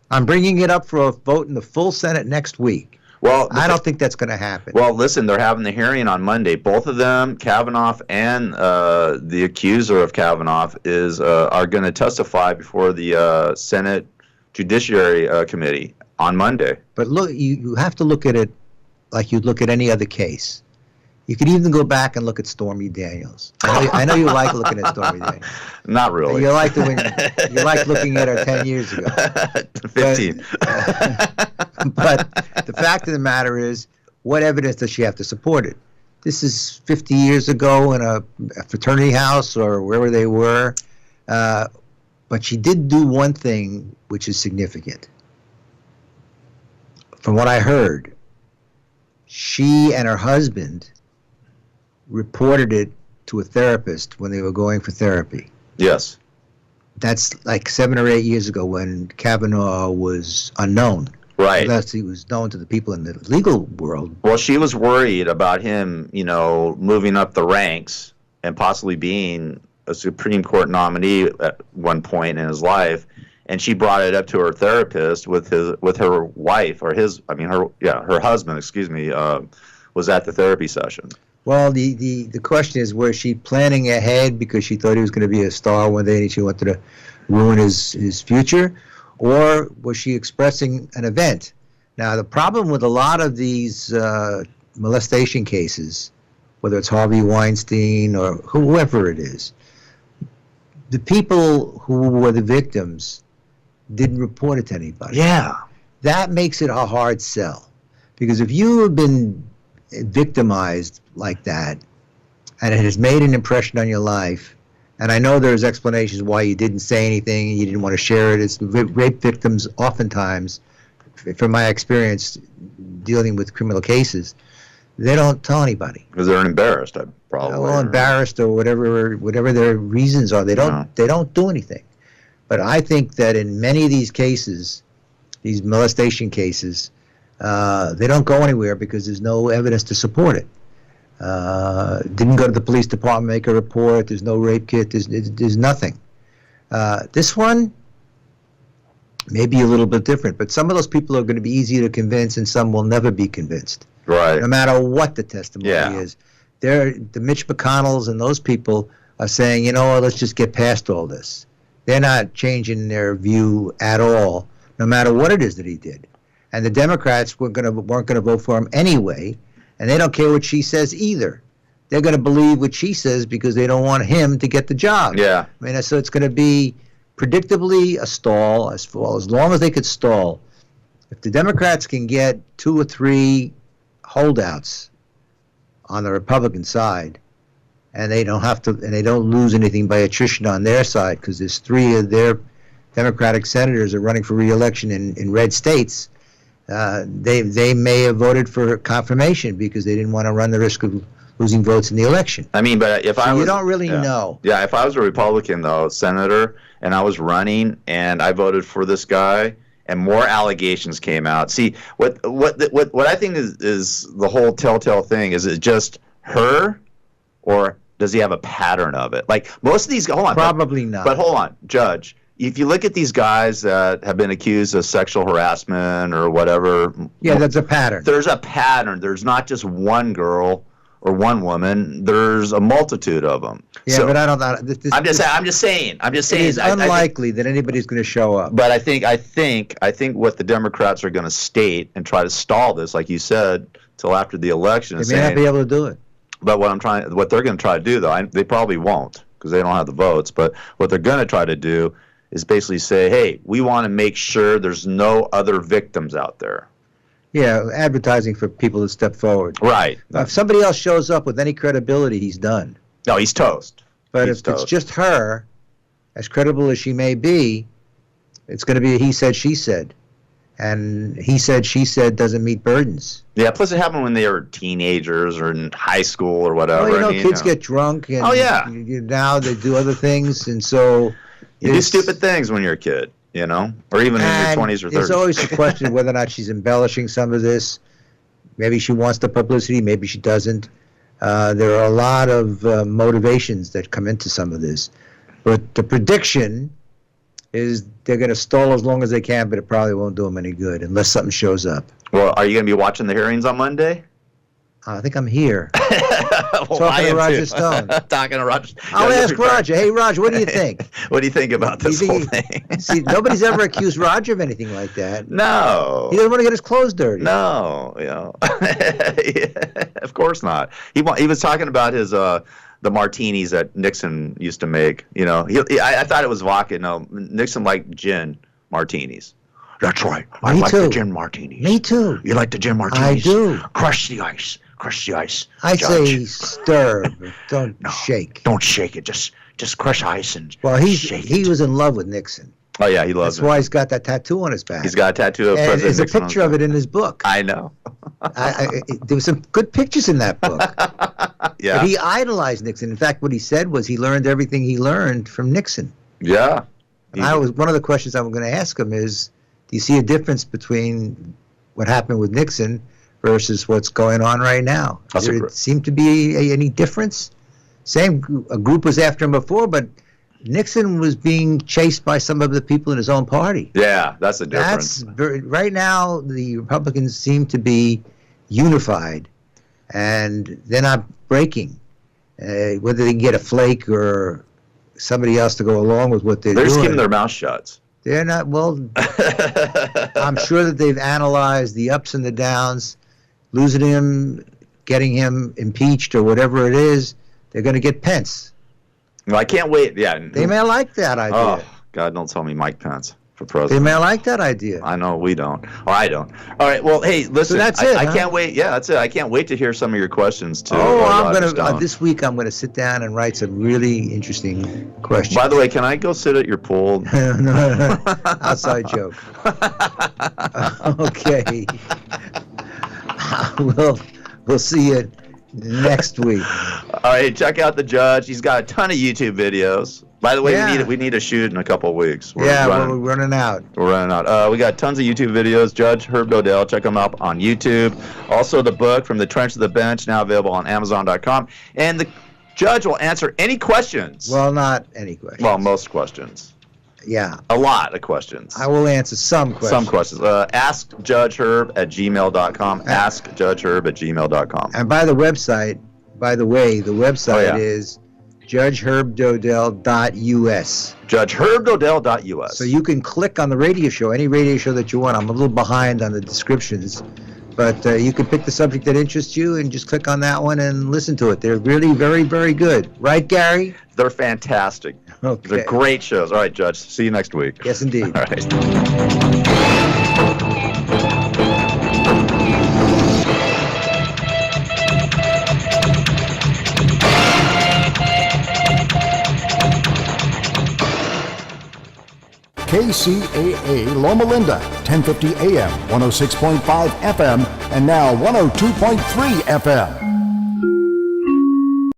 I'm bringing it up for a vote in the full Senate next week. Well, I don't think that's going to happen. Well, listen, they're having the hearing on Monday. Both of them, Kavanaugh and the accuser of Kavanaugh, are going to testify before the Senate Judiciary Committee on Monday. But look, you have to look at it like you'd look at any other case. You could even go back and look at Stormy Daniels. I know you like looking at Stormy Daniels. Not really. You like looking at her 10 years ago. 15. But the fact of the matter is, what evidence does she have to support it? This is 50 years ago in a fraternity house or wherever they were. But she did do one thing which is significant. From what I heard, she and her husband reported it to a therapist when they were going for therapy. Yes. That's like 7 or 8 years ago when Kavanaugh was unknown. Right. Unless he was known to the people in the legal world. Well, she was worried about him, moving up the ranks and possibly being a Supreme Court nominee at one point in his life. And she brought it up to her therapist with her wife or her husband, was at the therapy session. Well, the question is, was she planning ahead because she thought he was going to be a star one day and she wanted to ruin his future? Or was she expressing an event? Now, the problem with a lot of these molestation cases, whether it's Harvey Weinstein or whoever it is, the people who were the victims didn't report it to anybody. Yeah. That makes it a hard sell. Because if you have been victimized like that, and it has made an impression on your life, and I know there's explanations why you didn't say anything, you didn't want to share it. It's rape victims oftentimes, from my experience dealing with criminal cases, They don't tell anybody. Because they're embarrassed, probably. Well, embarrassed or whatever their reasons are. They don't do anything. But I think that in many of these cases, these molestation cases, they don't go anywhere because there's no evidence to support it. Didn't go to the police department, make a report. There's no rape kit. There's nothing. This one may be a little bit different, but some of those people are going to be easy to convince, and some will never be convinced. Right. No matter what the testimony is. The Mitch McConnells and those people are saying, you know what, let's just get past all this. They're not changing their view at all, no matter what it is that he did. And the Democrats weren't going to vote for him anyway, and they don't care what she says either. They're going to believe what she says because they don't want him to get the job. Yeah. I mean, so it's going to be predictably a stall as long as they could stall. If the Democrats can get 2 or 3 holdouts on the Republican side, and they don't lose anything by attrition on their side, because there's 3 of their Democratic senators are running for re-election in red states. They may have voted for confirmation because they didn't want to run the risk of losing votes in the election. I mean, but if I was, you don't really know. Yeah, if I was a Republican though, senator, and I was running and I voted for this guy, and more allegations came out. See, what I think is the whole telltale thing is it just her, or does he have a pattern of it? Like most of these, hold on, probably not. But hold on, Judge. If you look at these guys that have been accused of sexual harassment or whatever, that's a pattern. There's a pattern. There's not just one girl or one woman. There's a multitude of them. Yeah, so, but I don't. I'm just saying. It's unlikely that anybody's going to show up. But I think what the Democrats are going to state and try to stall this, like you said, till after the election. They may not be able to do it. But what they're going to try to do, though, they probably won't because they don't have the votes. But what they're going to try to do is basically say, hey, we want to make sure there's no other victims out there. Yeah, advertising for people to step forward. Right. If somebody else shows up with any credibility, he's done. No, he's toast. But if it's just her, as credible as she may be, it's going to be a he said, she said. And he said, she said doesn't meet burdens. Yeah, plus it happened when they were teenagers or in high school or whatever. Well, kids get drunk. And now they do other things, and so... You do stupid things when you're a kid, or even in your 20s or 30s. There's always the question of whether or not she's embellishing some of this. Maybe she wants the publicity, maybe she doesn't. There are a lot of motivations that come into some of this. But the prediction is they're going to stall as long as they can, but it probably won't do them any good unless something shows up. Well, are you going to be watching the hearings on Monday? I think I'm here. Talking to Roger Stone. Talking to Roger. I'll ask Roger. Hey, Roger, what do you think? What do you think about this whole thing? See, nobody's ever accused Roger of anything like that. No. He doesn't want to get his clothes dirty. No, of course not. He was talking about his the martinis that Nixon used to make. I thought it was vodka. No, Nixon liked gin martinis. That's right. I like the gin martinis. Me too. You like the gin martinis? I do. Crush the ice. Crush the ice. I say stir, but don't shake. Don't shake it. Just crush ice and shake it. He was in love with Nixon. Oh yeah, he loves it. That's why he's got that tattoo on his back. He's got a tattoo of President Nixon. There's a Nixon picture of it in his book. I know. There were some good pictures in that book. Yeah. But he idolized Nixon. In fact, what he said was he learned everything he learned from Nixon. Yeah. One of the questions I'm going to ask him is, do you see a difference between what happened with Nixon versus what's going on right now? Does there seem to be any difference? A group was after him before, but Nixon was being chased by some of the people in his own party. Yeah, that's the difference. Right now, the Republicans seem to be unified, and they're not breaking. Whether they can get a flake or somebody else to go along with what they're doing. They're just keeping their mouth shut. They're not, well, I'm sure that they've analyzed the ups and the downs, losing him, getting him impeached or whatever it is. They're going to get Pence. Well, I can't wait. Yeah. They may like that idea. Oh, God, don't tell me Mike Pence for president. They may like that idea. I know we don't. Or I don't. All right. Well, hey, listen. So that's it. I can't wait. Yeah, that's it. I can't wait to hear some of your questions too. I'm going to this week. I'm going to sit down and write some really interesting questions. By the way, can I go sit at your pool? No. Outside joke. Okay. We'll see you next week. All right, check out the judge. He's got a ton of YouTube videos. By the way, Yeah. we need to shoot in a couple of weeks. We're running out. We're running out. We got tons of YouTube videos. Judge Herb Dodell. Check him out on YouTube. Also, the book From the Trench to the Bench, now available on Amazon.com. And the judge will answer any questions. Well, not any questions. Well, most questions. Yeah. A lot of questions. I will answer some questions. Some questions. AskJudgeHerb@gmail.com. AskJudgeHerb@gmail.com. And by the way, the website yeah. is judgeherbdodell.us. JudgeHerbDodell.us. So you can click on the radio show, any radio show that you want. I'm a little behind on the descriptions, but you can pick the subject that interests you and just click on that one and listen to it. They're really very, very good. Right, Gary? They're fantastic. Okay. They're great shows. All right, Judge. See you next week. Yes, indeed. All right. KCAA Loma Linda, 1050 AM, 106.5 FM, and now 102.3 FM.